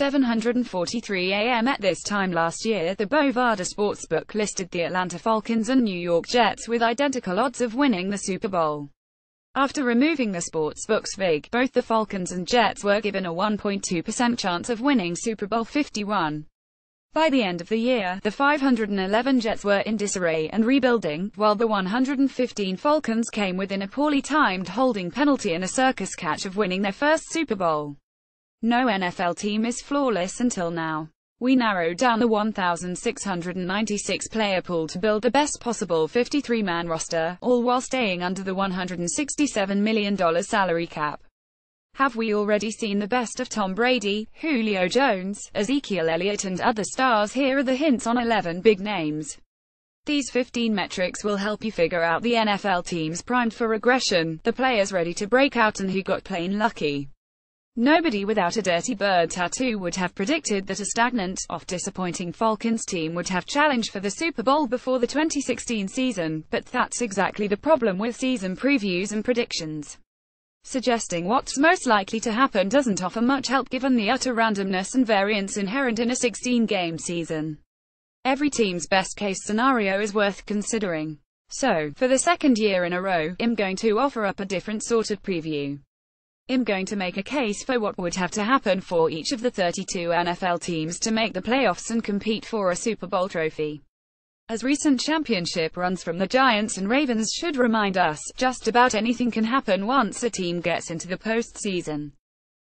7:43 a.m. At this time last year, the Bovada Sportsbook listed the Atlanta Falcons and New York Jets with identical odds of winning the Super Bowl. After removing the sportsbook's vig, both the Falcons and Jets were given a 1.2% chance of winning Super Bowl 51. By the end of the year, the 511 Jets were in disarray and rebuilding, while the 115 Falcons came within a poorly timed holding penalty and a circus catch of winning their first Super Bowl. No NFL team is flawless until now. We narrowed down the 1,696-player pool to build the best possible 53-man roster, all while staying under the $167 million salary cap. Have we already seen the best of Tom Brady, Julio Jones, Ezekiel Elliott and other stars? Here are the hints on 11 big names. These 15 metrics will help you figure out the NFL teams primed for regression, the players ready to break out and who got plain lucky. Nobody without a dirty bird tattoo would have predicted that a stagnant, oft-disappointing Falcons team would have challenged for the Super Bowl before the 2016 season, but that's exactly the problem with season previews and predictions. Suggesting what's most likely to happen doesn't offer much help given the utter randomness and variance inherent in a 16-game season. Every team's best-case scenario is worth considering. So, for the second year in a row, I'm going to offer up a different sort of preview. I'm going to make a case for what would have to happen for each of the 32 NFL teams to make the playoffs and compete for a Super Bowl trophy. As recent championship runs from the Giants and Ravens should remind us, just about anything can happen once a team gets into the postseason.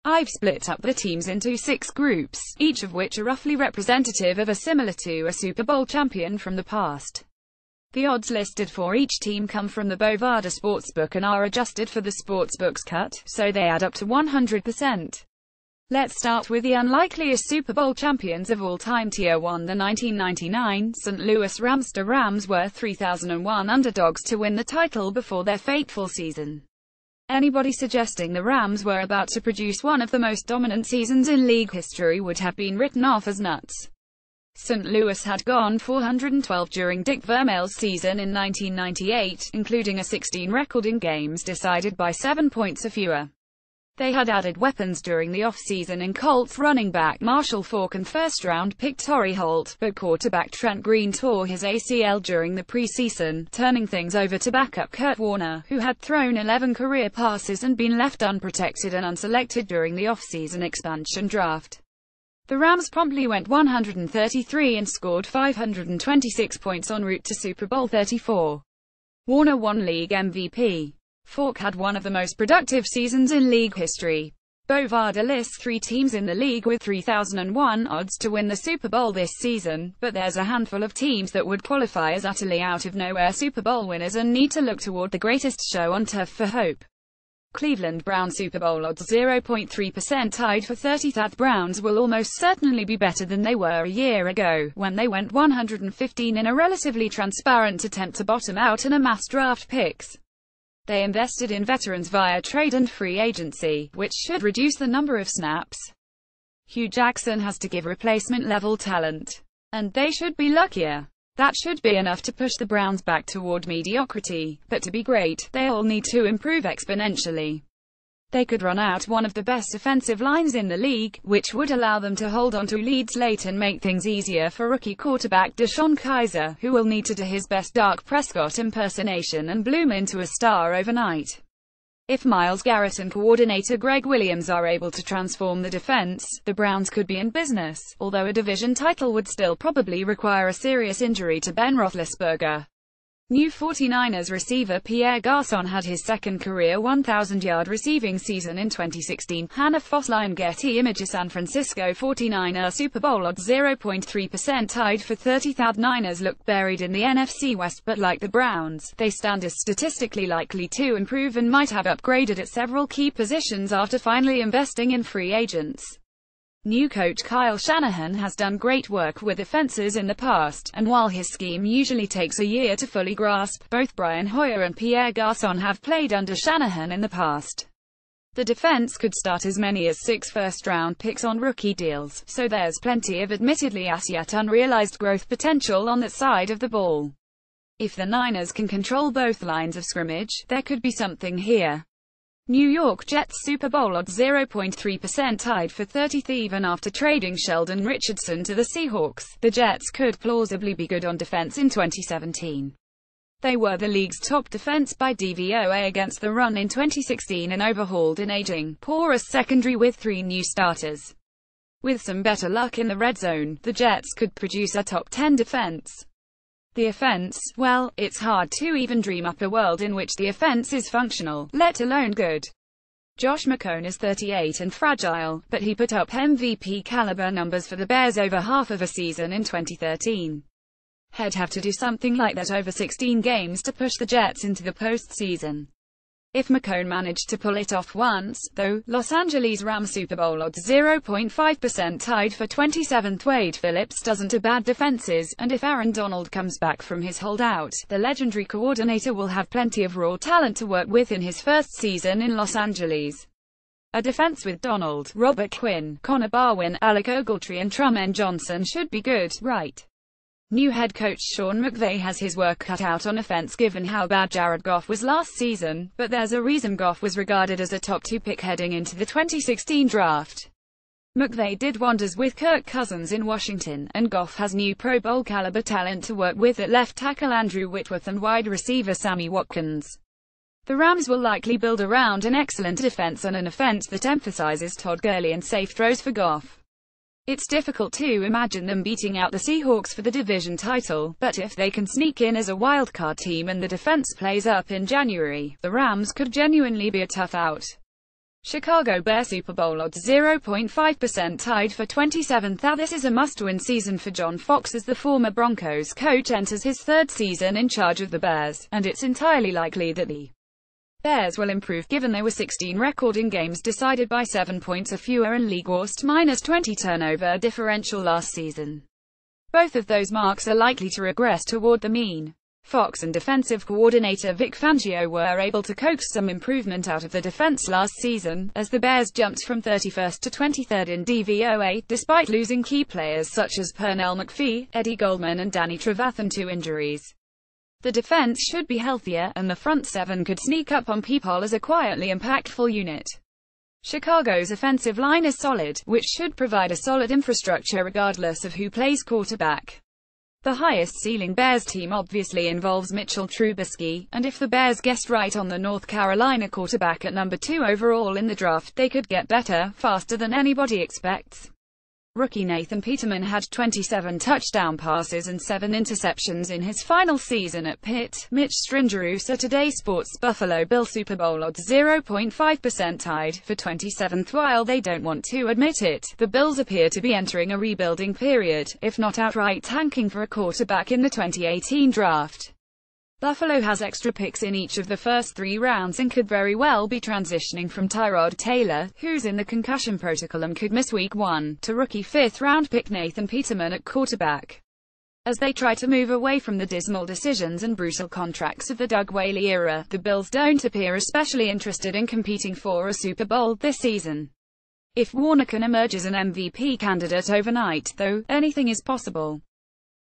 I've split up the teams into 6 groups, each of which are roughly representative of a similar to a Super Bowl champion from the past. The odds listed for each team come from the Bovada Sportsbook and are adjusted for the Sportsbook's cut, so they add up to 100%. Let's start with the unlikeliest Super Bowl champions of all time. Tier 1. The 1999 St. Louis Rams. The Rams were 3001 underdogs to win the title before their fateful season. Anybody suggesting the Rams were about to produce one of the most dominant seasons in league history would have been written off as nuts. St. Louis had gone 412 during Dick Vermeil's season in 1998, including a 16 record in games decided by 7 points or fewer. They had added weapons during the off-season in Colts running back Marshall Faulk and first-round pick Torrey Holt, but quarterback Trent Green tore his ACL during the preseason, turning things over to backup Kurt Warner, who had thrown 11 career passes and been left unprotected and unselected during the off-season expansion draft. The Rams promptly went 133 and scored 526 points en route to Super Bowl 34. Warner won league MVP. Faulk had one of the most productive seasons in league history. Bovada lists 3 teams in the league with 3,001 odds to win the Super Bowl this season, but there's a handful of teams that would qualify as utterly out-of-nowhere Super Bowl winners and need to look toward the greatest show on turf for hope. Cleveland Browns. Super Bowl odds 0.3% tied for 30th. Browns will almost certainly be better than they were a year ago, when they went 115 in a relatively transparent attempt to bottom out and amass draft picks. They invested in veterans via trade and free agency, which should reduce the number of snaps Hugh Jackson has to give replacement-level talent. And they should be luckier. That should be enough to push the Browns back toward mediocrity, but to be great, they'll need to improve exponentially. They could run out one of the best offensive lines in the league, which would allow them to hold on to leads late and make things easier for rookie quarterback DeShone Kizer, who will need to do his best Dak Prescott impersonation and bloom into a star overnight. If Myles Garrett and coordinator Greg Williams are able to transform the defense, the Browns could be in business, although a division title would still probably require a serious injury to Ben Roethlisberger. New 49ers receiver Pierre Garçon had his second career 1,000-yard receiving season in 2016. Hannah Fossline. Getty Images. San Francisco 49er Super Bowl odds 0.3% tied for 30th. Niners look buried in the NFC West, but like the Browns, they stand as statistically likely to improve and might have upgraded at several key positions after finally investing in free agents. New coach Kyle Shanahan has done great work with offenses in the past, and while his scheme usually takes a year to fully grasp, both Brian Hoyer and Pierre Garçon have played under Shanahan in the past. The defense could start as many as 6 first-round picks on rookie deals, so there's plenty of admittedly as yet unrealized growth potential on that side of the ball. If the Niners can control both lines of scrimmage, there could be something here. New York Jets Super Bowl odds 0.3% tied for 30th even after trading Sheldon Richardson to the Seahawks. The Jets could plausibly be good on defense in 2017. They were the league's top defense by DVOA against the run in 2016 and overhauled an aging, porous secondary with 3 new starters. With some better luck in the red zone, the Jets could produce a top 10 defense. The offense, well, it's hard to even dream up a world in which the offense is functional, let alone good. Josh McCown is 38 and fragile, but he put up MVP-caliber numbers for the Bears over half of a season in 2013. He'd have to do something like that over 16 games to push the Jets into the postseason. If McCown managed to pull it off once, though, Los Angeles Rams Super Bowl odds 0.5% tied for 27th. Wade Phillips doesn't have bad defenses, and if Aaron Donald comes back from his holdout, the legendary coordinator will have plenty of raw talent to work with in his first season in Los Angeles. A defense with Donald, Robert Quinn, Connor Barwin, Alec Ogletree and Trumaine Johnson should be good, right? New head coach Sean McVay has his work cut out on offense given how bad Jared Goff was last season, but there's a reason Goff was regarded as a top 2 pick heading into the 2016 draft. McVay did wonders with Kirk Cousins in Washington, and Goff has new Pro Bowl caliber talent to work with at left tackle Andrew Whitworth and wide receiver Sammy Watkins. The Rams will likely build around an excellent defense and an offense that emphasizes Todd Gurley and safe throws for Goff. It's difficult to imagine them beating out the Seahawks for the division title, but if they can sneak in as a wildcard team and the defense plays up in January, the Rams could genuinely be a tough out. Chicago Bears Super Bowl odds 0.5% tied for 27th. This is a must-win season for John Fox as the former Broncos coach enters his 3rd season in charge of the Bears, and it's entirely likely that the Bears will improve given they were 16 record in games decided by 7 points or fewer and league worst -20 turnover differential last season. Both of those marks are likely to regress toward the mean. Fox and defensive coordinator Vic Fangio were able to coax some improvement out of the defense last season, as the Bears jumped from 31st to 23rd in DVOA, despite losing key players such as Pernell McPhee, Eddie Goldman and Danny Trevathan to injuries. The defense should be healthier, and the front 7 could sneak up on people as a quietly impactful unit. Chicago's offensive line is solid, which should provide a solid infrastructure regardless of who plays quarterback. The highest-ceiling Bears team obviously involves Mitchell Trubisky, and if the Bears guessed right on the North Carolina quarterback at number 2 overall in the draft, they could get better, faster than anybody expects. Rookie Nathan Peterman had 27 touchdown passes and 7 interceptions in his final season at Pitt. Mitch Stringerusa Today Sports Buffalo Bills Super Bowl odds 0.5% tied for 27th. While they don't want to admit it, the Bills appear to be entering a rebuilding period, if not outright tanking for a quarterback in the 2018 draft. Buffalo has extra picks in each of the first 3 rounds and could very well be transitioning from Tyrod Taylor, who's in the concussion protocol and could miss Week 1, to rookie 5th-round pick Nathan Peterman at quarterback. As they try to move away from the dismal decisions and brutal contracts of the Doug Whaley era, the Bills don't appear especially interested in competing for a Super Bowl this season. If Warner can emerge as an MVP candidate overnight, though, anything is possible.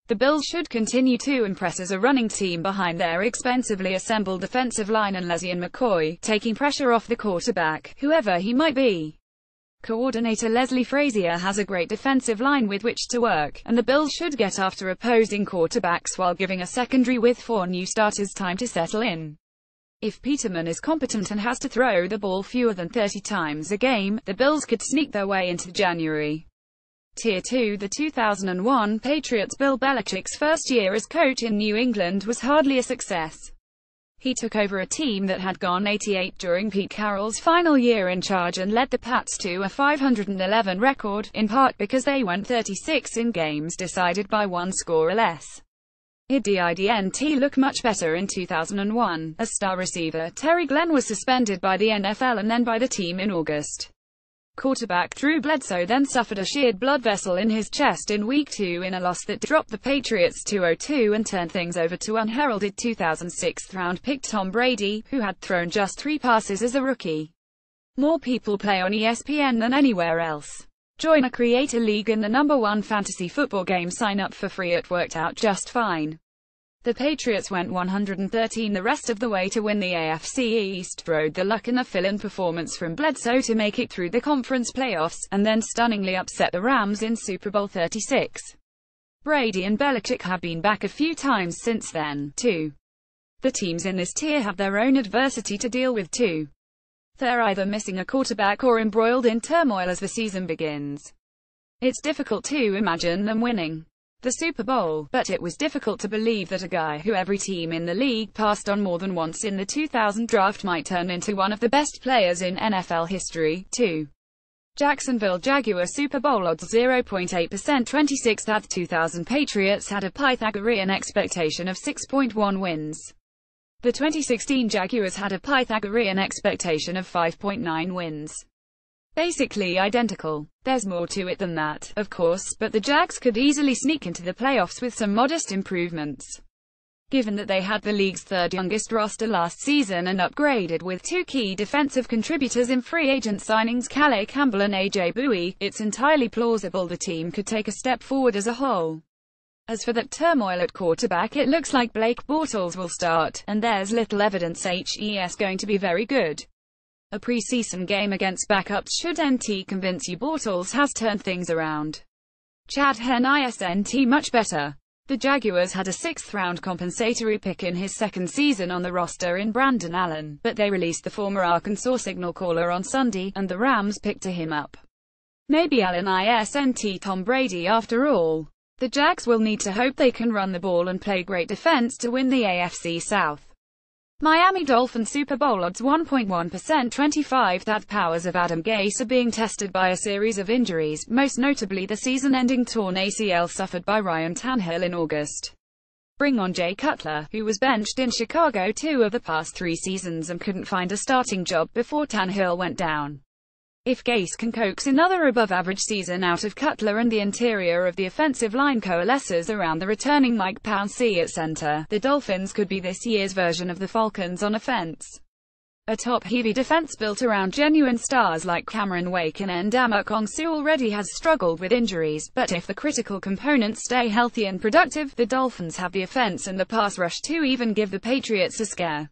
The Bills should continue to impress as a running team behind their expensively assembled defensive line and LeSean McCoy, taking pressure off the quarterback, whoever he might be. Coordinator Leslie Frazier has a great defensive line with which to work, and the Bills should get after opposing quarterbacks while giving a secondary with 4 new starters time to settle in. If Peterman is competent and has to throw the ball fewer than 30 times a game, the Bills could sneak their way into January. Tier 2. The 2001 Patriots. Bill Belichick's first year as coach in New England was hardly a success. He took over a team that had gone 88 during Pete Carroll's final year in charge and led the Pats to a 511 record, in part because they went 36 in games decided by 1 score or less. It didn't look much better in 2001, as star receiver Terry Glenn was suspended by the NFL and then by the team in August. Quarterback Drew Bledsoe then suffered a sheared blood vessel in his chest in Week 2 in a loss that dropped the Patriots to 0-2 and turned things over to unheralded 2006 round pick Tom Brady, who had thrown just 3 passes as a rookie. More people play on ESPN than anywhere else. Join a creator league in the #1 fantasy football game. Sign up for free. It worked out just fine. The Patriots went 113 the rest of the way to win the AFC East, rode the luck and a fill-in performance from Bledsoe to make it through the conference playoffs, and then stunningly upset the Rams in Super Bowl 36. Brady and Belichick have been back a few times since then, too. The teams in this tier have their own adversity to deal with too. They're either missing a quarterback or embroiled in turmoil as the season begins. It's difficult to imagine them winning the Super Bowl, but it was difficult to believe that a guy who every team in the league passed on more than once in the 2000 draft might turn into one of the best players in NFL history, too. Jacksonville Jaguars Super Bowl odds 0.8%, 26th at 2000. Patriots had a Pythagorean expectation of 6.1 wins. The 2016 Jaguars had a Pythagorean expectation of 5.9 wins. Basically identical. There's more to it than that, of course, but the Jags could easily sneak into the playoffs with some modest improvements. Given that they had the league's third youngest roster last season and upgraded with two key defensive contributors in free agent signings Calais Campbell and AJ Bowie, it's entirely plausible the team could take a step forward as a whole. As for that turmoil at quarterback, it looks like Blake Bortles will start, and there's little evidence he's going to be very good. A preseason game against backups should convince you Bortles has turned things around. Chad Henne isn't much better. The Jaguars had a sixth-round compensatory pick in his second season on the roster in Brandon Allen, but they released the former Arkansas signal caller on Sunday, and the Rams picked him up. Maybe Allen isn't Tom Brady after all. The Jags will need to hope they can run the ball and play great defense to win the AFC South. Miami Dolphins Super Bowl odds 1.1%, 25th. The powers of Adam Gase are being tested by a series of injuries, most notably the season-ending torn ACL suffered by Ryan Tannehill in August. Bring on Jay Cutler, who was benched in Chicago 2 of the past 3 seasons and couldn't find a starting job before Tannehill went down. If Gase can coax another above-average season out of Cutler and the interior of the offensive line coalesces around the returning Mike Pouncey at center, the Dolphins could be this year's version of the Falcons on offense. A top-heavy defense built around genuine stars like Cameron Wake and Ndamukong Suh already has struggled with injuries, but if the critical components stay healthy and productive, the Dolphins have the offense and the pass rush to even give the Patriots a scare.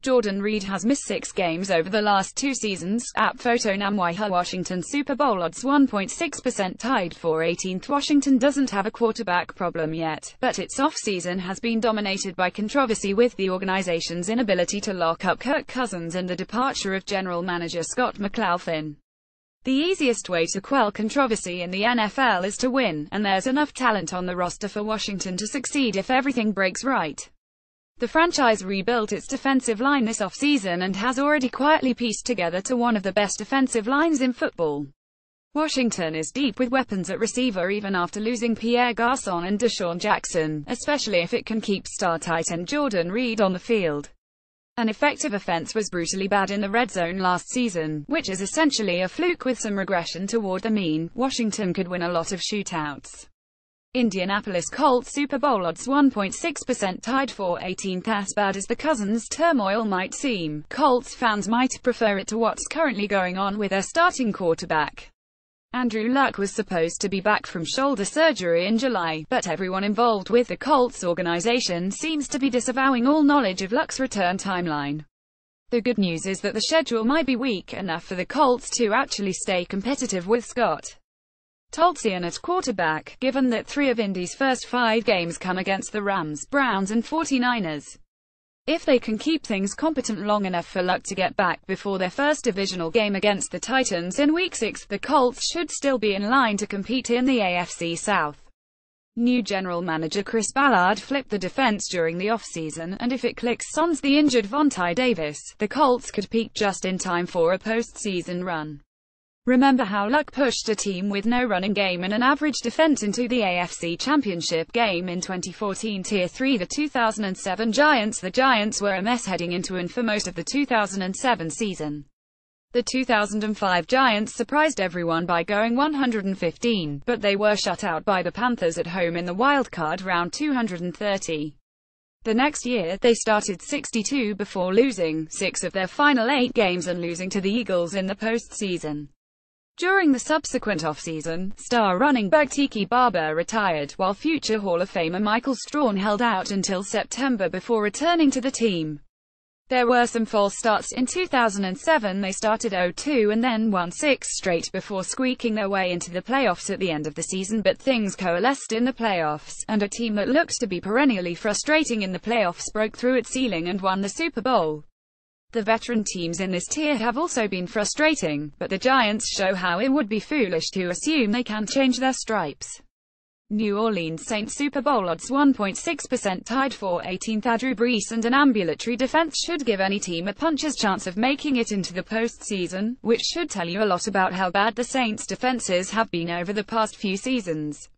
Jordan Reed has missed 6 games over the last 2 seasons. App photo Namwaiha Washington Super Bowl odds 1.6%, tied for 18th. Washington doesn't have a quarterback problem yet, but its offseason has been dominated by controversy with the organization's inability to lock up Kirk Cousins and the departure of general manager Scott McLaughlin. The easiest way to quell controversy in the NFL is to win, and there's enough talent on the roster for Washington to succeed if everything breaks right. The franchise rebuilt its defensive line this offseason and has already quietly pieced together to one of the best defensive lines in football. Washington is deep with weapons at receiver even after losing Pierre Garçon and Deshaun Jackson, especially if it can keep star tight end Jordan Reed on the field. An effective offense was brutally bad in the red zone last season, which is essentially a fluke with some regression toward the mean. Washington could win a lot of shootouts. Indianapolis Colts Super Bowl odds 1.6%, tied for 18th. As bad as the Cousins turmoil might seem, Colts fans might prefer it to what's currently going on with their starting quarterback. Andrew Luck was supposed to be back from shoulder surgery in July, but everyone involved with the Colts organization seems to be disavowing all knowledge of Luck's return timeline. The good news is that the schedule might be weak enough for the Colts to actually stay competitive with Scott Tolzien at quarterback, given that 3 of Indy's first 5 games come against the Rams, Browns and 49ers. If they can keep things competent long enough for Luck to get back before their first divisional game against the Titans in Week 6, the Colts should still be in line to compete in the AFC South. New general manager Chris Ballard flipped the defense during the offseason, and if it clicks sans the injured Vontae Davis, the Colts could peak just in time for a postseason run. Remember how Luck pushed a team with no running game and an average defense into the AFC Championship game in 2014 Tier 3. The 2007 Giants. The Giants were a mess heading into and for most of the 2007 season. The 2005 Giants surprised everyone by going 115, but they were shut out by the Panthers at home in the wildcard round 230. The next year, they started 62 before losing 6 of their final 8 games and losing to the Eagles in the postseason. During the subsequent offseason, star running back Tiki Barber retired, while future Hall of Famer Michael Strawn held out until September before returning to the team. There were some false starts in 2007. They started 0-2 and then won 6 straight before squeaking their way into the playoffs at the end of the season, but things coalesced in the playoffs, and a team that looked to be perennially frustrating in the playoffs broke through its ceiling and won the Super Bowl. The veteran teams in this tier have also been frustrating, but the Giants show how it would be foolish to assume they can change their stripes. New Orleans Saints Super Bowl odds 1.6% tied for 18th. Drew Brees and an ambulatory defense should give any team a puncher's chance of making it into the postseason, which should tell you a lot about how bad the Saints' defenses have been over the past few seasons.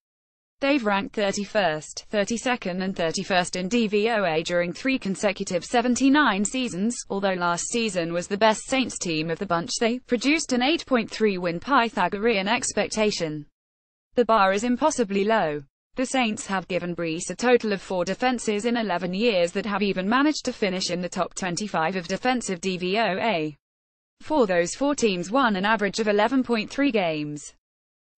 They've ranked 31st, 32nd and 31st in DVOA during 3 consecutive 79 seasons. Although last season was the best Saints team of the bunch, they produced an 8.3 win Pythagorean expectation. The bar is impossibly low. The Saints have given Brees a total of 4 defenses in 11 years that have even managed to finish in the top 25 of defensive DVOA. For those 4 teams won an average of 11.3 games.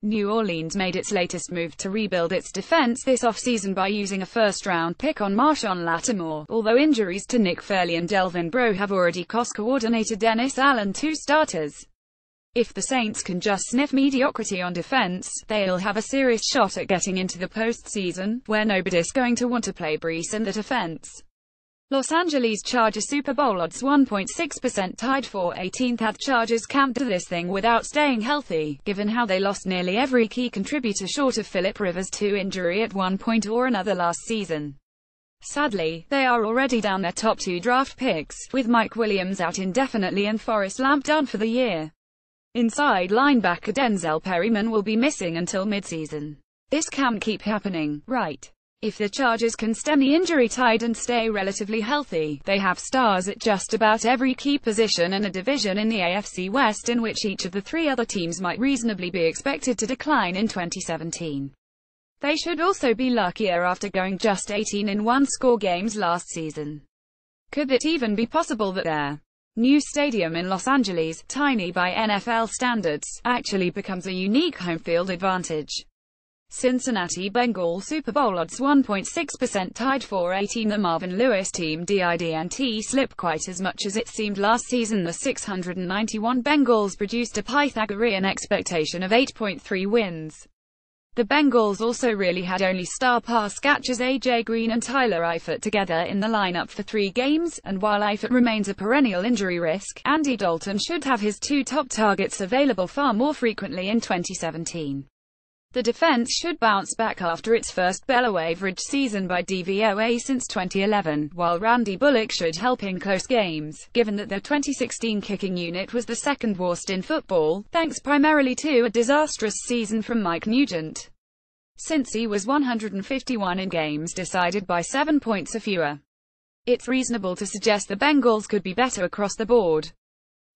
New Orleans made its latest move to rebuild its defense this offseason by using a first-round pick on Marshawn Lattimore, although injuries to Nick Fairley and Delvin Breaux have already cost coordinator Dennis Allen 2 starters. If the Saints can just sniff mediocrity on defense, they'll have a serious shot at getting into the postseason, where nobody's going to want to play Brees and the defense. Los Angeles Chargers Super Bowl odds 1.6% tied for 18th. Chargers can't do this thing without staying healthy, given how they lost nearly every key contributor short of Phillip Rivers to injury at one point or another last season. Sadly, they are already down their top 2 draft picks, with Mike Williams out indefinitely and Forrest Lamp done for the year. Inside linebacker Denzel Perryman will be missing until midseason. This can't keep happening, right? If the Chargers can stem the injury tide and stay relatively healthy, they have stars at just about every key position and a division in the AFC West in which each of the 3 other teams might reasonably be expected to decline in 2017. They should also be luckier after going just 18 in one-score games last season. Could it even be possible that their new stadium in Los Angeles, tiny by NFL standards, actually becomes a unique home field advantage? Cincinnati Bengals Super Bowl odds 1.6% tied for 18. The Marvin Lewis team didn't slip quite as much as it seemed last season. The 691 Bengals produced a Pythagorean expectation of 8.3 wins. The Bengals also really had only star pass catchers A.J. Green and Tyler Eifert together in the lineup for 3 games, and while Eifert remains a perennial injury risk, Andy Dalton should have his 2 top targets available far more frequently in 2017. The defense should bounce back after its first below-average season by DVOA since 2011, while Randy Bullock should help in close games, given that the 2016 kicking unit was the 2nd worst in football, thanks primarily to a disastrous season from Mike Nugent. Cincy was 151 in games decided by 7 points or fewer. It's reasonable to suggest the Bengals could be better across the board.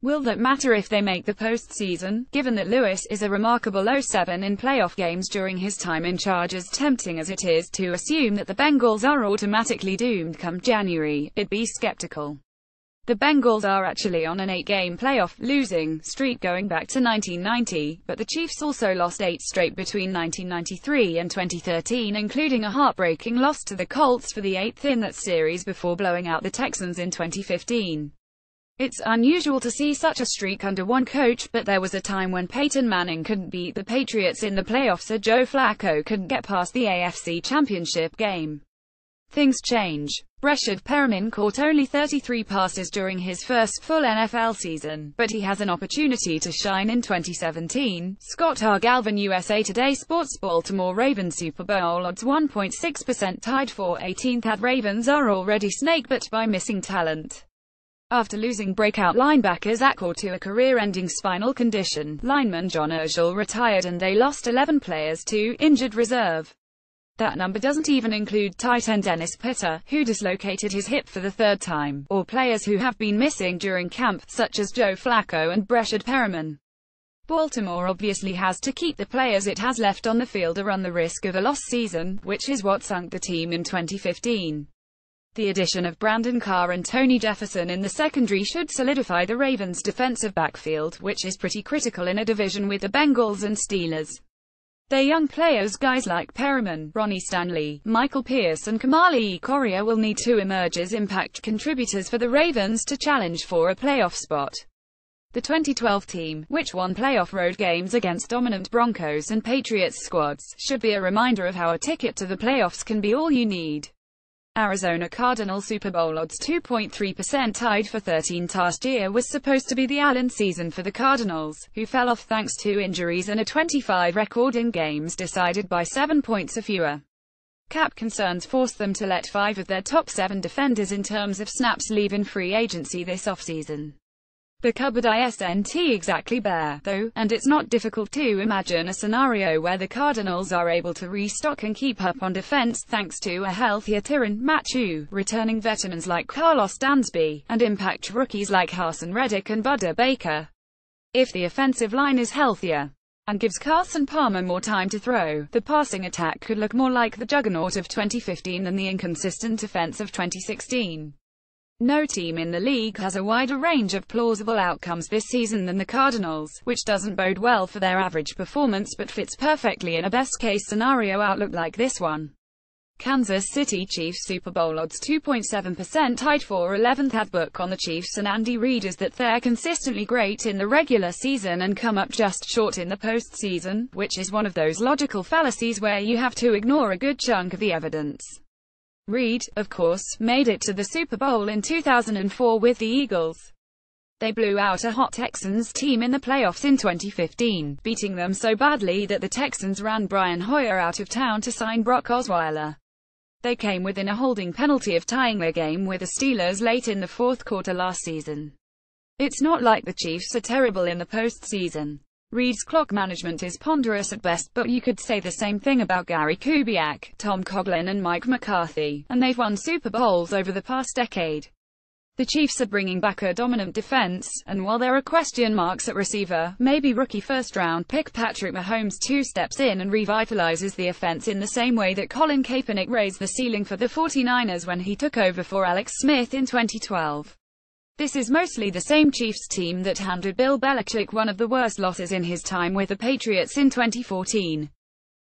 Will that matter if they make the postseason, given that Lewis is a remarkable 0-7 in playoff games during his time in charge? As tempting as it is to assume that the Bengals are automatically doomed come January, it'd be skeptical. The Bengals are actually on an 8-game playoff losing streak going back to 1990, but the Chiefs also lost 8 straight between 1993 and 2013, including a heartbreaking loss to the Colts for the 8th in that series before blowing out the Texans in 2015. It's unusual to see such a streak under one coach, but there was a time when Peyton Manning couldn't beat the Patriots in the playoffs or Joe Flacco couldn't get past the AFC Championship game. Things change. Breshad Perriman caught only 33 passes during his first full NFL season, but he has an opportunity to shine in 2017. Scott R. Galvin USA Today Sports Baltimore Ravens Super Bowl odds 1.6% tied for 18th. Ravens are already snakebit by missing talent. After losing breakout linebacker Zach Orr to a career-ending spinal condition, lineman John Urschel retired and they lost 11 players to injured reserve. That number doesn't even include tight end Dennis Pitta, who dislocated his hip for the 3rd time, or players who have been missing during camp, such as Joe Flacco and Breshad Perriman. Baltimore obviously has to keep the players it has left on the field or run the risk of a lost season, which is what sunk the team in 2015. The addition of Brandon Carr and Tony Jefferson in the secondary should solidify the Ravens' defensive backfield, which is pretty critical in a division with the Bengals and Steelers. Their young players, guys like Perriman, Ronnie Stanley, Michael Pierce and Kamali Correa, will need to emerge as impact contributors for the Ravens to challenge for a playoff spot. The 2012 team, which won playoff road games against dominant Broncos and Patriots squads, should be a reminder of how a ticket to the playoffs can be all you need. Arizona Cardinals Super Bowl odds 2.3%, tied for 13th. Last year was supposed to be the Allen season for the Cardinals, who fell off thanks to injuries and a 25 record in games decided by 7 points or fewer. Cap concerns forced them to let 5 of their top 7 defenders in terms of snaps leave in free agency this offseason. The cupboard isn't exactly bare, though, and it's not difficult to imagine a scenario where the Cardinals are able to restock and keep up on defense thanks to a healthier Tyrann Mathieu, returning veterans like Carlos Dansby, and impact rookies like Haason Reddick and Budda Baker. If the offensive line is healthier and gives Carson Palmer more time to throw, the passing attack could look more like the juggernaut of 2015 than the inconsistent offense of 2016. No team in the league has a wider range of plausible outcomes this season than the Cardinals, which doesn't bode well for their average performance but fits perfectly in a best-case scenario outlook like this one. Kansas City Chiefs Super Bowl odds 2.7%, tied for 11th. Ad book on the Chiefs and Andy Reid is that they're consistently great in the regular season and come up just short in the postseason, which is one of those logical fallacies where you have to ignore a good chunk of the evidence. Reid, of course, made it to the Super Bowl in 2004 with the Eagles. They blew out a hot Texans team in the playoffs in 2015, beating them so badly that the Texans ran Brian Hoyer out of town to sign Brock Osweiler. They came within a holding penalty of tying their game with the Steelers late in the fourth quarter last season. It's not like the Chiefs are terrible in the postseason. Reid's clock management is ponderous at best, but you could say the same thing about Gary Kubiak, Tom Coughlin and Mike McCarthy, and they've won Super Bowls over the past decade. The Chiefs are bringing back a dominant defense, and while there are question marks at receiver, maybe rookie first-round pick Patrick Mahomes steps in and revitalizes the offense in the same way that Colin Kaepernick raised the ceiling for the 49ers when he took over for Alex Smith in 2012. This is mostly the same Chiefs team that handed Bill Belichick one of the worst losses in his time with the Patriots in 2014.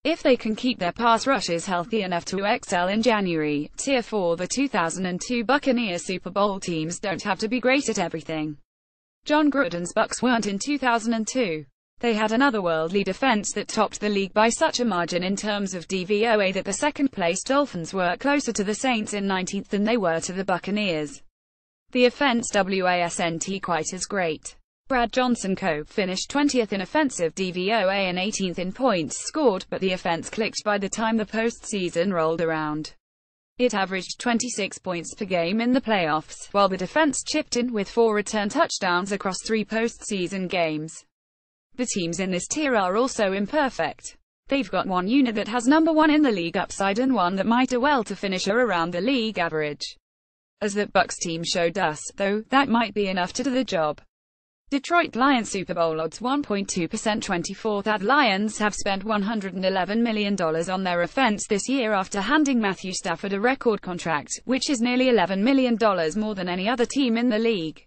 If they can keep their pass rushes healthy enough to excel in January, Tier 4, the 2002 Buccaneers Super Bowl teams don't have to be great at everything. John Gruden's Bucs weren't in 2002. They had an otherworldly defense that topped the league by such a margin in terms of DVOA that the second-place Dolphins were closer to the Saints in 19th than they were to the Buccaneers. The offense wasn't quite as great. Brad Johnson Co. finished 20th in offensive DVOA and 18th in points scored, but the offense clicked by the time the postseason rolled around. It averaged 26 points per game in the playoffs, while the defense chipped in with 4 return touchdowns across 3 postseason games. The teams in this tier are also imperfect. They've got one unit that has number 1 in the league upside and one that might do well to finish around the league average. As that Bucs team showed us, though, that might be enough to do the job. Detroit Lions Super Bowl odds 1.2%, 24th. Ad Lions have spent $111 million on their offense this year after handing Matthew Stafford a record contract, which is nearly $11 million more than any other team in the league.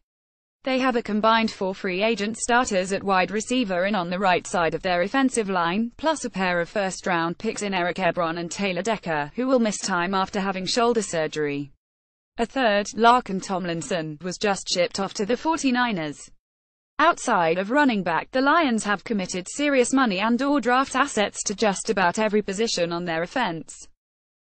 They have a combined 4 free agent starters at wide receiver and on the right side of their offensive line, plus a pair of first-round picks in Eric Ebron and Taylor Decker, who will miss time after having shoulder surgery. A third, Larkin Tomlinson, was just shipped off to the 49ers. Outside of running back, the Lions have committed serious money and/or draft assets to just about every position on their offense.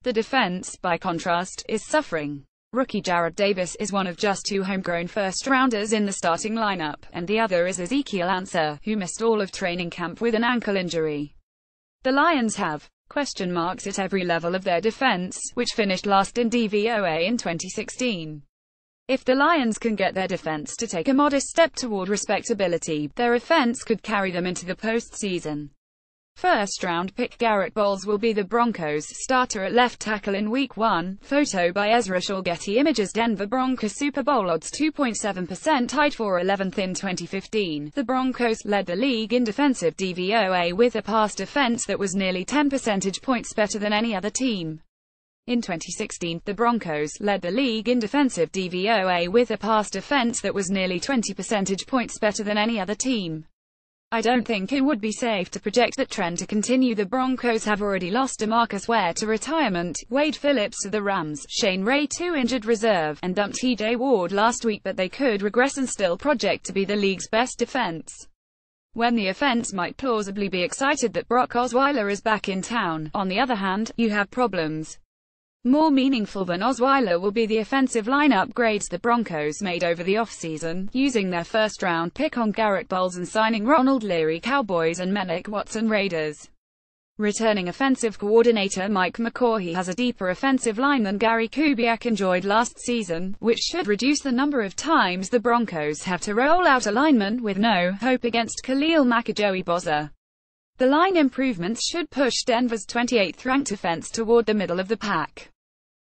The defense, by contrast, is suffering. Rookie Jarrad Davis is one of just 2 homegrown first-rounders in the starting lineup, and the other is Ezekiel Ansah, who missed all of training camp with an ankle injury. The Lions have question marks at every level of their defense, which finished last in DVOA in 2016. If the Lions can get their defense to take a modest step toward respectability, their offense could carry them into the postseason. First-round pick Garrett Bowles will be the Broncos' starter at left tackle in Week 1. Photo by Ezra Shaw. Getty Images. Denver Broncos Super Bowl odds 2.7%, tied for 11th in 2015. The Broncos led the league in defensive DVOA with a pass defense that was nearly 10 percentage points better than any other team. In 2016, the Broncos led the league in defensive DVOA with a pass defense that was nearly 20 percentage points better than any other team. I don't think it would be safe to project that trend to continue. The Broncos have already lost DeMarcus Ware to retirement, Wade Phillips to the Rams, Shane Ray to injured reserve, and dumped TJ Ward last week, but they could regress and still project to be the league's best defense. When the offense might plausibly be excited that Brock Osweiler is back in town, on the other hand, you have problems. More meaningful than Osweiler will be the offensive line upgrades the Broncos made over the offseason, using their first-round pick on Garrett Bowles and signing Ronald Leary Cowboys and Menek Watson Raiders. Returning offensive coordinator Mike McCaughey has a deeper offensive line than Gary Kubiak enjoyed last season, which should reduce the number of times the Broncos have to roll out a lineman with no hope against Khalil Mack or Joey Bosa. The line improvements should push Denver's 28th-ranked offense toward the middle of the pack.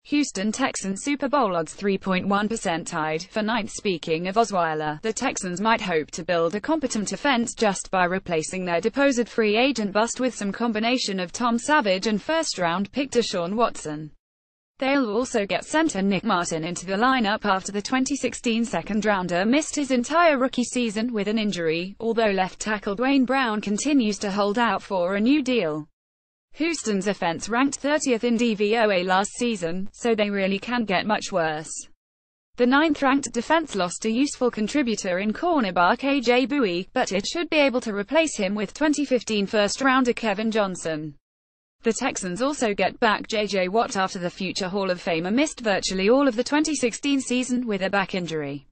Houston Texans Super Bowl odds 3.1% tied for ninth. Speaking of Osweiler, the Texans might hope to build a competent offense just by replacing their deposed free agent bust with some combination of Tom Savage and first-round pick Deshaun Watson. They'll also get center Nick Martin into the lineup after the 2016 second-rounder missed his entire rookie season with an injury, although left tackle Dwayne Brown continues to hold out for a new deal. Houston's offense ranked 30th in DVOA last season, so they really can't get much worse. The 9th-ranked defense lost a useful contributor in cornerback A.J. Bowie, but it should be able to replace him with 2015 first-rounder Kevin Johnson. The Texans also get back J.J. Watt after the future Hall of Famer missed virtually all of the 2016 season with a back injury.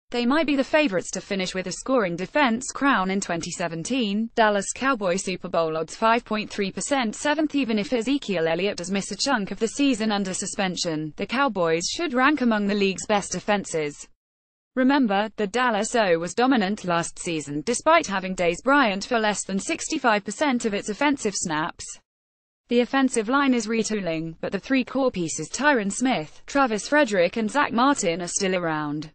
They might be the favorites to finish with a scoring defense crown in 2017. Dallas Cowboys Super Bowl odds 5.3% 7th. Even if Ezekiel Elliott does miss a chunk of the season under suspension, the Cowboys should rank among the league's best offenses. Remember, the Dallas O was dominant last season, despite having Dez Bryant for less than 65% of its offensive snaps. The offensive line is retooling, but the three core pieces Tyron Smith, Travis Frederick and Zach Martin are still around.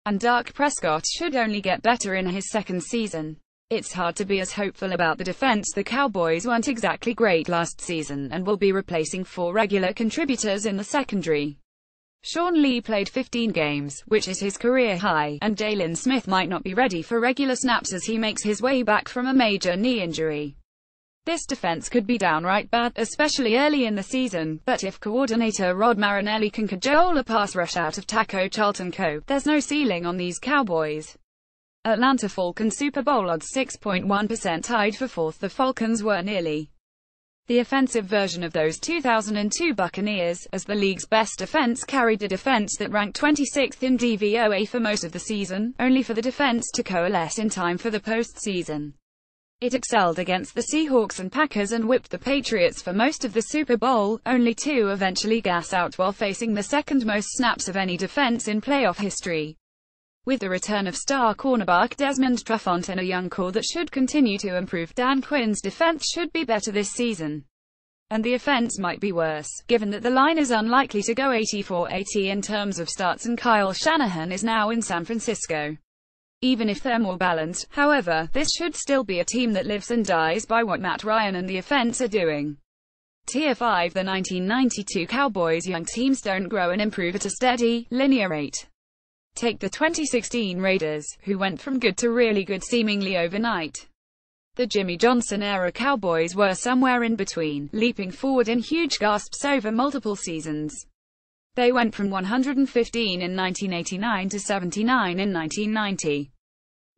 And Dak Prescott should only get better in his second season. It's hard to be as hopeful about the defense. The Cowboys weren't exactly great last season and will be replacing 4 regular contributors in the secondary. Sean Lee played 15 games, which is his career high, and Jalen Smith might not be ready for regular snaps as he makes his way back from a major knee injury. This defense could be downright bad, especially early in the season, but if coordinator Rod Marinelli can cajole a pass rush out of Taco Charlton Co., there's no ceiling on these Cowboys. Atlanta Falcons Super Bowl odds 6.1% tied for 4th. The Falcons were nearly the offensive version of those 2002 Buccaneers, as the league's best defense carried a defense that ranked 26th in DVOA for most of the season, only for the defense to coalesce in time for the postseason. It excelled against the Seahawks and Packers and whipped the Patriots for most of the Super Bowl, only to eventually gas out while facing the second most snaps of any defense in playoff history. With the return of star cornerback Desmond Trufant and a young core that should continue to improve, Dan Quinn's defense should be better this season. And the offense might be worse, given that the line is unlikely to go 84-80 in terms of starts and Kyle Shanahan is now in San Francisco. Even if they're more balanced, however, this should still be a team that lives and dies by what Matt Ryan and the offense are doing. Tier 5. The 1992 Cowboys young teams don't grow and improve at a steady, linear rate. Take the 2016 Raiders, who went from good to really good seemingly overnight. The Jimmy Johnson-era Cowboys were somewhere in between, leaping forward in huge gasps over multiple seasons. They went from 115 in 1989 to 79 in 1990.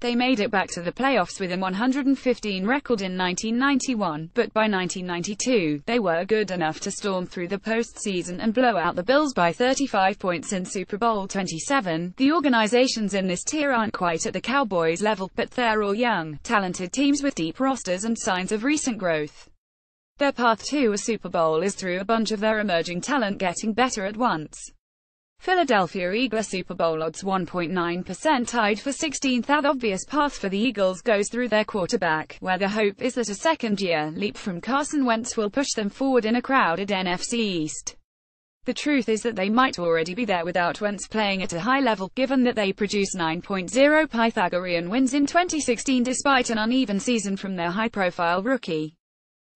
They made it back to the playoffs with a 115 record in 1991, but by 1992, they were good enough to storm through the postseason and blow out the Bills by 35 points in Super Bowl 27. The organizations in this tier aren't quite at the Cowboys level, but they're all young, talented teams with deep rosters and signs of recent growth. Their path to a Super Bowl is through a bunch of their emerging talent getting better at once. Philadelphia Eagles Super Bowl odds 1.9% tied for 16th. The obvious path for the Eagles goes through their quarterback, where the hope is that a second-year leap from Carson Wentz will push them forward in a crowded NFC East. The truth is that they might already be there without Wentz playing at a high level, given that they produced 9.0 Pythagorean wins in 2016 despite an uneven season from their high-profile rookie.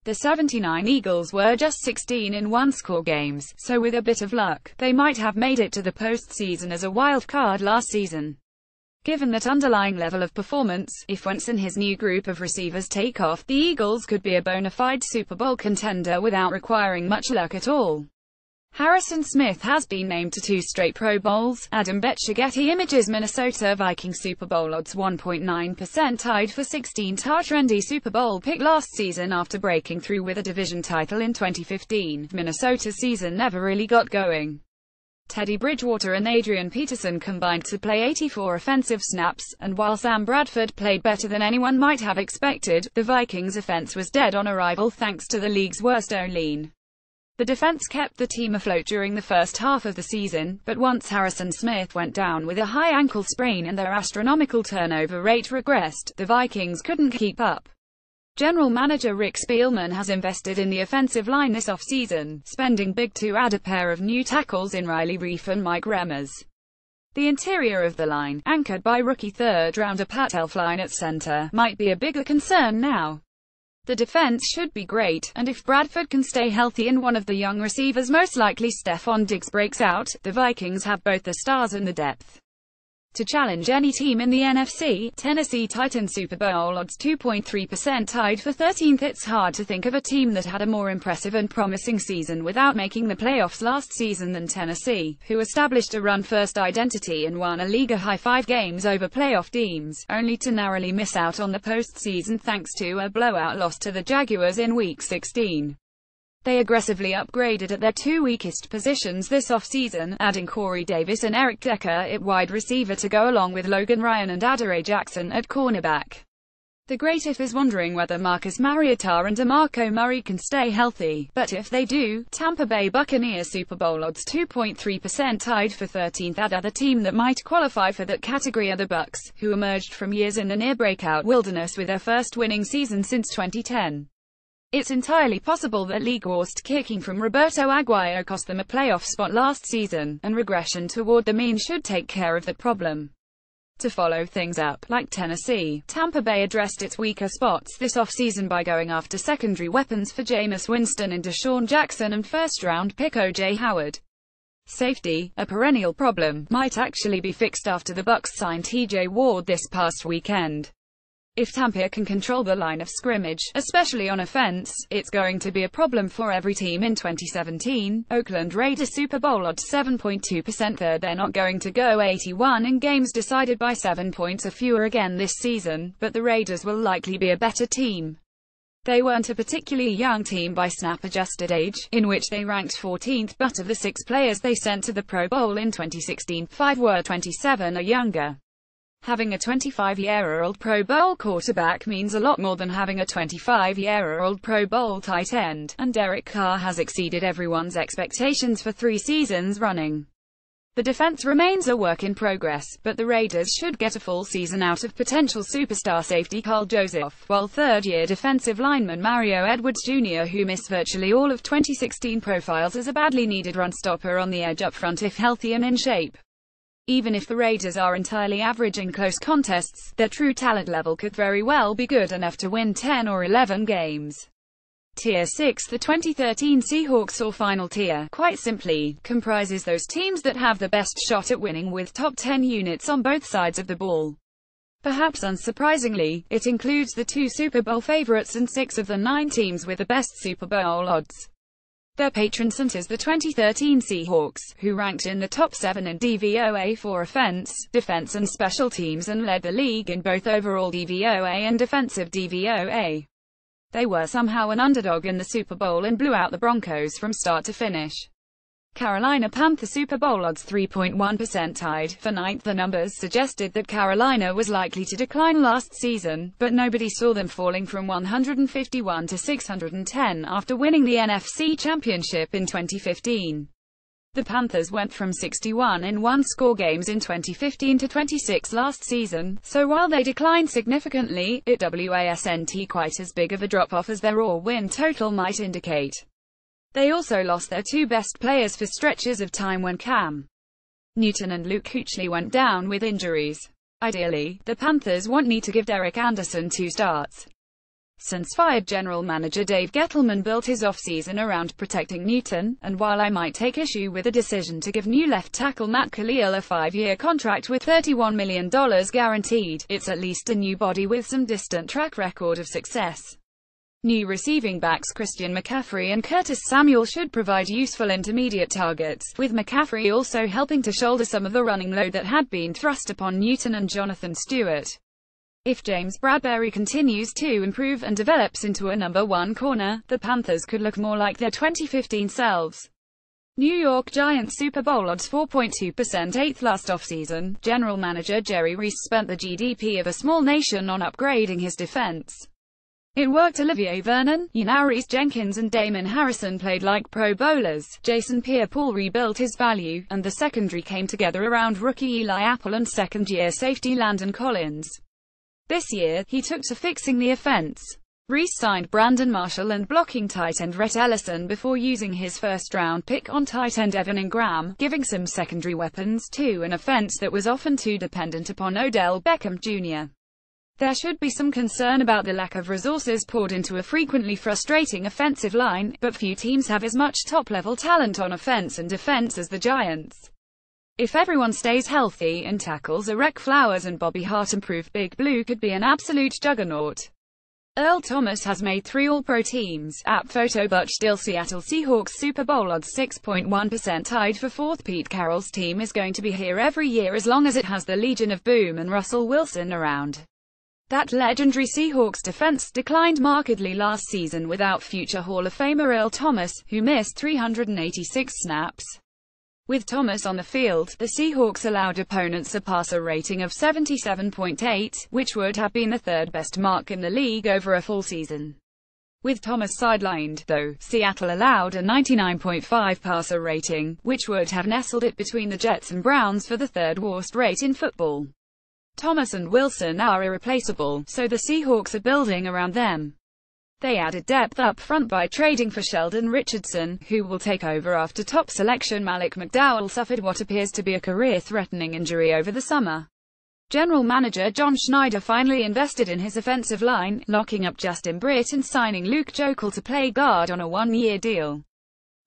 The 79 Eagles were just 16 in one-score games, so with a bit of luck, they might have made it to the postseason as a wild card last season. Given that underlying level of performance, if Wentz and his new group of receivers take off, the Eagles could be a bona fide Super Bowl contender without requiring much luck at all. Harrison Smith has been named to 2 straight Pro Bowls. Adam Betcher Getty Images Minnesota Vikings Super Bowl odds 1.9% tied for 16th trendy Super Bowl pick last season after breaking through with a division title in 2015. Minnesota's season never really got going. Teddy Bridgewater and Adrian Peterson combined to play 84 offensive snaps, and while Sam Bradford played better than anyone might have expected, the Vikings' offense was dead on arrival thanks to the league's worst O-line. The defense kept the team afloat during the first half of the season, but once Harrison Smith went down with a high ankle sprain and their astronomical turnover rate regressed, the Vikings couldn't keep up. General manager Rick Spielman has invested in the offensive line this offseason, spending big to add a pair of new tackles in Riley Reiff and Mike Remmers. The interior of the line, anchored by rookie third-rounder Pat Elflein at center, might be a bigger concern now. The defense should be great, and if Bradford can stay healthy and one of the young receivers, most likely Stephon Diggs, breaks out, the Vikings have both the stars and the depth to challenge any team in the NFC. Tennessee Titans Super Bowl odds 2.3% tied for 13th. It's hard to think of a team that had a more impressive and promising season without making the playoffs last season than Tennessee, who established a run-first identity and won a league-high 5 games over playoff teams, only to narrowly miss out on the postseason thanks to a blowout loss to the Jaguars in Week 16. They aggressively upgraded at their 2 weakest positions this offseason, adding Corey Davis and Eric Decker at wide receiver to go along with Logan Ryan and Adoree Jackson at cornerback. The great if is wondering whether Marcus Mariota and DeMarco Murray can stay healthy, but if they do, Tampa Bay Buccaneers Super Bowl odds 2.3% tied for 13th. That other team that might qualify for that category are the Bucs, who emerged from years in the near-breakout wilderness with their first winning season since 2010. It's entirely possible that league-worst kicking from Roberto Aguayo cost them a playoff spot last season, and regression toward the mean should take care of that problem. To follow things up, like Tennessee, Tampa Bay addressed its weaker spots this offseason by going after secondary weapons for Jameis Winston and Deshaun Jackson and first-round pick O.J. Howard. Safety, a perennial problem, might actually be fixed after the Bucs signed T.J. Ward this past weekend. If Tampa can control the line of scrimmage, especially on offense, it's going to be a problem for every team in 2017. Oakland Raiders Super Bowl odds 7.2%. They're not going to go 81 in games decided by 7 points or fewer again this season, but the Raiders will likely be a better team. They weren't a particularly young team by snap-adjusted age, in which they ranked 14th, but of the 6 players they sent to the Pro Bowl in 2016, 5 were 27 or younger. Having a 25-year-old Pro Bowl quarterback means a lot more than having a 25-year-old Pro Bowl tight end, and Derek Carr has exceeded everyone's expectations for 3 seasons running. The defense remains a work in progress, but the Raiders should get a full season out of potential superstar safety Carl Joseph, while third-year defensive lineman Mario Edwards Jr., who missed virtually all of 2016, profiles as a badly needed run-stopper on the edge up front if healthy and in shape. Even if the Raiders are entirely average in close contests, their true talent level could very well be good enough to win 10 or 11 games. Tier 6. The 2013 Seahawks, or Final Tier, quite simply, comprises those teams that have the best shot at winning with top 10 units on both sides of the ball. Perhaps unsurprisingly, it includes the 2 Super Bowl favorites and 6 of the 9 teams with the best Super Bowl odds. Their patron saint is the 2013 Seahawks, who ranked in the top 7 in DVOA for offense, defense and special teams and led the league in both overall DVOA and defensive DVOA. They were somehow an underdog in the Super Bowl and blew out the Broncos from start to finish. Carolina Panthers Super Bowl odds 3.1% tied for 9th. The numbers suggested that Carolina was likely to decline last season, but nobody saw them falling from 151 to 610 after winning the NFC Championship in 2015. The Panthers went from 61 in one-score games in 2015 to 26 last season, so while they declined significantly, it wasn't quite as big of a drop-off as their raw win total might indicate. They also lost their 2 best players for stretches of time when Cam Newton and Luke Kuechly went down with injuries. Ideally, the Panthers won't need to give Derek Anderson 2 starts. Since fired general manager Dave Gettleman built his offseason around protecting Newton, and while I might take issue with the decision to give new left tackle Matt Khalil a 5-year contract with $31 million guaranteed, it's at least a new body with some distant track record of success. New receiving backs Christian McCaffrey and Curtis Samuel should provide useful intermediate targets, with McCaffrey also helping to shoulder some of the running load that had been thrust upon Newton and Jonathan Stewart. If James Bradberry continues to improve and develops into a number 1 corner, the Panthers could look more like their 2015 selves. New York Giants Super Bowl odds 4.2%, 8th last offseason. General manager Jerry Reese spent the GDP of a small nation on upgrading his defense. It worked. Olivier Vernon, Janoris Jenkins and Damon Harrison played like Pro Bowlers. Jason Pierre-Paul rebuilt his value, and the secondary came together around rookie Eli Apple and second-year safety Landon Collins. This year, he took to fixing the offense. Reese signed Brandon Marshall and blocking tight end Rhett Ellison before using his first-round pick on tight end Evan Ingram, giving some secondary weapons to an offense that was often too dependent upon Odell Beckham Jr. There should be some concern about the lack of resources poured into a frequently frustrating offensive line, but few teams have as much top-level talent on offense and defense as the Giants. If everyone stays healthy and tackles Eric Flowers and Bobby Hart improve, Big Blue could be an absolute juggernaut. Earl Thomas has made 3 All-Pro teams. App photo Butch Dill Seattle Seahawks Super Bowl odds 6.1% tied for 4th. Pete Carroll's team is going to be here every year as long as it has the Legion of Boom and Russell Wilson around. That legendary Seahawks defense declined markedly last season without future Hall of Famer Earl Thomas, who missed 386 snaps. With Thomas on the field, the Seahawks allowed opponents a passer rating of 77.8, which would have been the 3rd best mark in the league over a full season. With Thomas sidelined, though, Seattle allowed a 99.5 passer rating, which would have nestled it between the Jets and Browns for the 3rd worst rate in football. Thomas and Wilson are irreplaceable, so the Seahawks are building around them. They added depth up front by trading for Sheldon Richardson, who will take over after top selection Malik McDowell suffered what appears to be a career-threatening injury over the summer. General manager John Schneider finally invested in his offensive line, locking up Justin Britt and signing Luke Joeckel to play guard on a 1-year deal.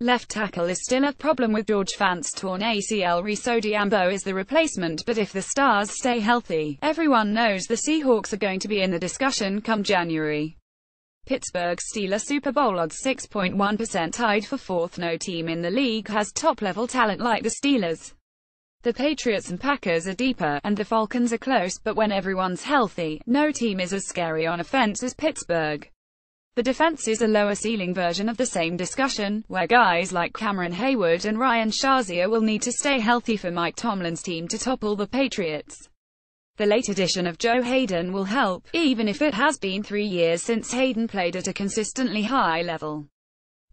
Left tackle is still a problem with George Fant's torn ACL. Reese Odiambo is the replacement, but if the Stars stay healthy, everyone knows the Seahawks are going to be in the discussion come January. Pittsburgh Steelers Super Bowl odds 6.1% tied for 4th. No team in the league has top-level talent like the Steelers. The Patriots and Packers are deeper, and the Falcons are close, but when everyone's healthy, no team is as scary on offense as Pittsburgh. The defense is a lower-ceiling version of the same discussion, where guys like Cameron Hayward and Ryan Shazier will need to stay healthy for Mike Tomlin's team to topple the Patriots. The late addition of Joe Hayden will help, even if it has been 3 years since Hayden played at a consistently high level.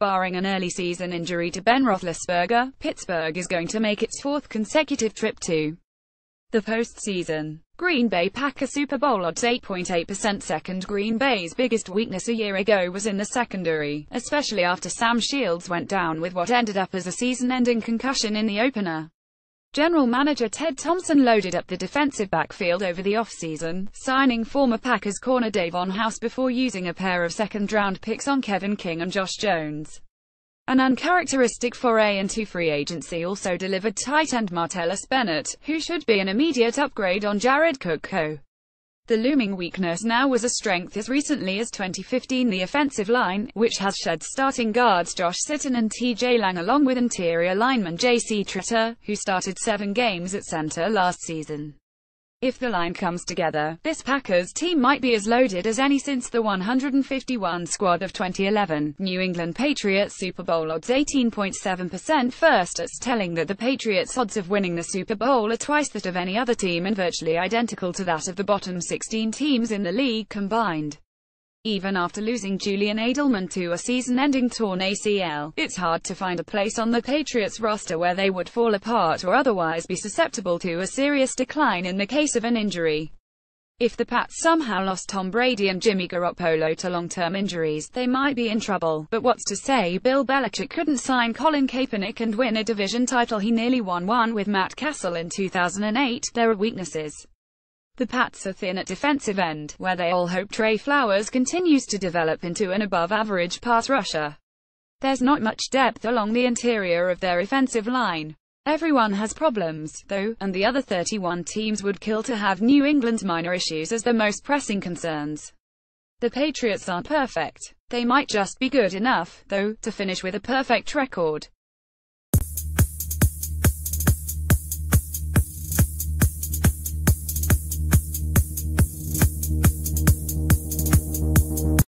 Barring an early season injury to Ben Roethlisberger, Pittsburgh is going to make its 4th consecutive trip to the postseason. Green Bay Packers Super Bowl odds 8.8%. 2nd. Green Bay's biggest weakness a year ago was in the secondary, especially after Sam Shields went down with what ended up as a season-ending concussion in the opener. General manager Ted Thompson loaded up the defensive backfield over the offseason, signing former Packers corner Davon House before using a pair of 2nd-round picks on Kevin King and Josh Jones. An uncharacteristic foray into free agency also delivered tight end Martellus Bennett, who should be an immediate upgrade on Jared Cook. The looming weakness now was a strength as recently as 2015. The offensive line, which has shed starting guards Josh Sitton and TJ Lang along with interior lineman J.C. Tretter, who started 7 games at center last season. If the line comes together, this Packers team might be as loaded as any since the 151 squad of 2011. New England Patriots Super Bowl odds 18.7%. First, it's telling that the Patriots' odds of winning the Super Bowl are twice that of any other team and virtually identical to that of the bottom 16 teams in the league combined. Even after losing Julian Edelman to a season-ending torn ACL, it's hard to find a place on the Patriots roster where they would fall apart or otherwise be susceptible to a serious decline in the case of an injury. If the Pats somehow lost Tom Brady and Jimmy Garoppolo to long-term injuries, they might be in trouble. But what's to say Bill Belichick couldn't sign Colin Kaepernick and win a division title? He nearly won one with Matt Castle in 2008. There are weaknesses. The Pats are thin at defensive end, where they all hope Trey Flowers continues to develop into an above-average pass rusher. There's not much depth along the interior of their offensive line. Everyone has problems, though, and the other 31 teams would kill to have New England's minor issues as their most pressing concerns. The Patriots aren't perfect. They might just be good enough, though, to finish with a perfect record.